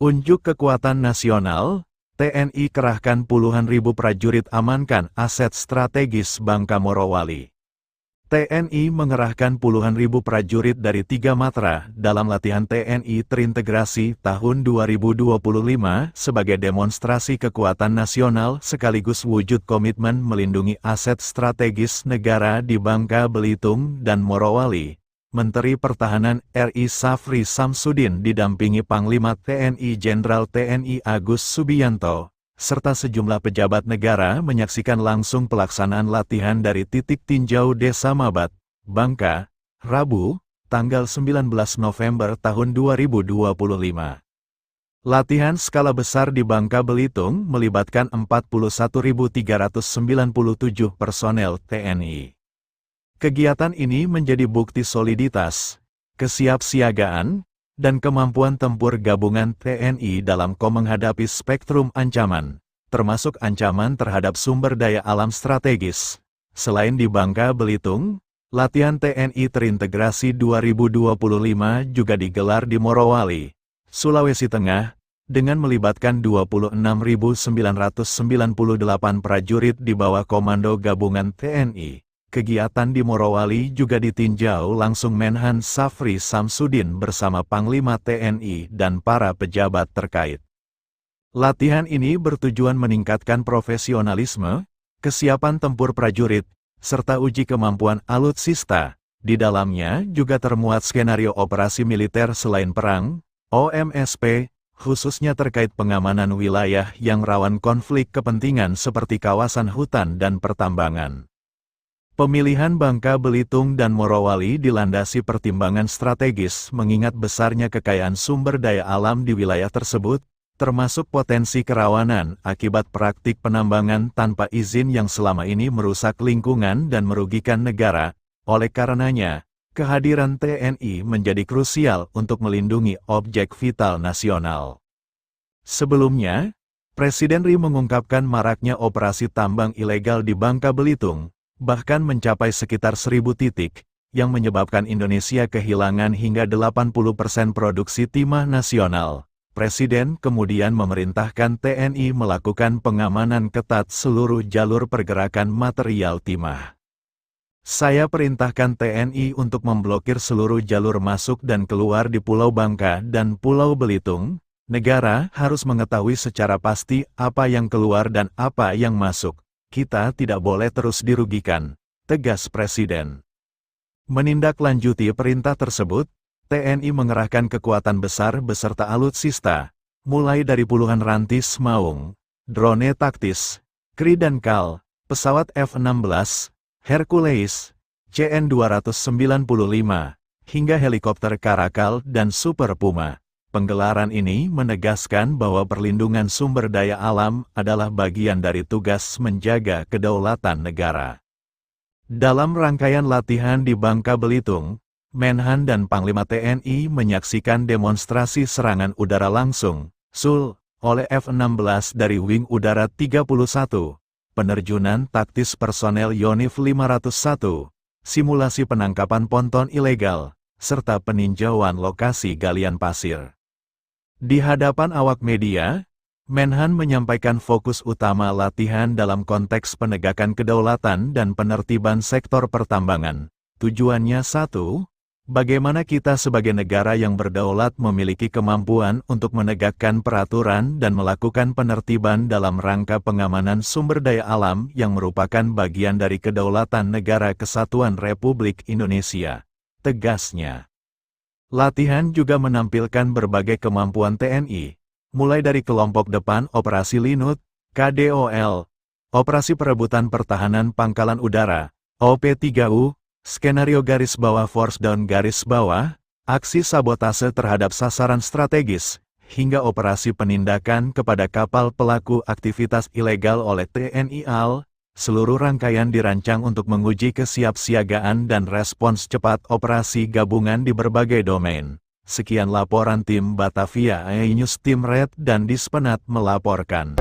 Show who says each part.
Speaker 1: Unjuk kekuatan nasional, TNI kerahkan puluhan ribu prajurit amankan aset strategis Bangka Morowali. TNI mengerahkan puluhan ribu prajurit dari 3 matra dalam latihan TNI terintegrasi tahun 2025 sebagai demonstrasi kekuatan nasional sekaligus wujud komitmen melindungi aset strategis negara di Bangka Belitung dan Morowali. Menteri Pertahanan RI Safri Samsudin didampingi Panglima TNI Jenderal TNI Agus Subianto, serta sejumlah pejabat negara menyaksikan langsung pelaksanaan latihan dari titik tinjau Desa Mabat, Bangka, Rabu, tanggal 19 November tahun 2025. Latihan skala besar di Bangka Belitung melibatkan 41.397 personel TNI. Kegiatan ini menjadi bukti soliditas, kesiapsiagaan, dan kemampuan tempur gabungan TNI dalam menghadapi spektrum ancaman, termasuk ancaman terhadap sumber daya alam strategis. Selain di Bangka Belitung, latihan TNI terintegrasi 2025 juga digelar di Morowali, Sulawesi Tengah, dengan melibatkan 26.998 prajurit di bawah komando gabungan TNI. Kegiatan di Morowali juga ditinjau langsung Menhan Safri Samsudin bersama Panglima TNI dan para pejabat terkait. Latihan ini bertujuan meningkatkan profesionalisme, kesiapan tempur prajurit, serta uji kemampuan alutsista. Di dalamnya juga termuat skenario operasi militer selain perang, OMSP, khususnya terkait pengamanan wilayah yang rawan konflik kepentingan seperti kawasan hutan dan pertambangan. Pemilihan Bangka Belitung dan Morowali dilandasi pertimbangan strategis mengingat besarnya kekayaan sumber daya alam di wilayah tersebut, termasuk potensi kerawanan akibat praktik penambangan tanpa izin yang selama ini merusak lingkungan dan merugikan negara. Oleh karenanya, kehadiran TNI menjadi krusial untuk melindungi objek vital nasional. Sebelumnya, Presiden RI mengungkapkan maraknya operasi tambang ilegal di Bangka Belitung, bahkan mencapai sekitar 1.000 titik, yang menyebabkan Indonesia kehilangan hingga 80% produksi timah nasional. Presiden kemudian memerintahkan TNI melakukan pengamanan ketat seluruh jalur pergerakan material timah. Saya perintahkan TNI untuk memblokir seluruh jalur masuk dan keluar di Pulau Bangka dan Pulau Belitung. Negara harus mengetahui secara pasti apa yang keluar dan apa yang masuk. Kita tidak boleh terus dirugikan, tegas Presiden. Menindaklanjuti perintah tersebut, TNI mengerahkan kekuatan besar beserta alutsista, mulai dari puluhan rantis maung, drone taktis, KRI dan KAL, pesawat F-16, Hercules, CN-295, hingga helikopter Caracal dan Super Puma. Penggelaran ini menegaskan bahwa perlindungan sumber daya alam adalah bagian dari tugas menjaga kedaulatan negara. Dalam rangkaian latihan di Bangka Belitung, Menhan dan Panglima TNI menyaksikan demonstrasi serangan udara langsung, SUL, oleh F-16 dari Wing Udara 31, penerjunan taktis personel Yonif 501, simulasi penangkapan ponton ilegal, serta peninjauan lokasi galian pasir. Di hadapan awak media, Menhan menyampaikan fokus utama latihan dalam konteks penegakan kedaulatan dan penertiban sektor pertambangan. Tujuannya satu, bagaimana kita sebagai negara yang berdaulat memiliki kemampuan untuk menegakkan peraturan dan melakukan penertiban dalam rangka pengamanan sumber daya alam yang merupakan bagian dari kedaulatan Negara Kesatuan Republik Indonesia, tegasnya. Latihan juga menampilkan berbagai kemampuan TNI, mulai dari kelompok depan Operasi Linut, KDOL, Operasi Perebutan Pertahanan Pangkalan Udara, OP3U, skenario garis bawah force down garis bawah, aksi sabotase terhadap sasaran strategis, hingga operasi penindakan kepada kapal pelaku aktivitas ilegal oleh TNI AL. Seluruh rangkaian dirancang untuk menguji kesiapsiagaan dan respons cepat operasi gabungan di berbagai domain. Sekian laporan tim Batavia iNews Tim Red dan Dispenat melaporkan.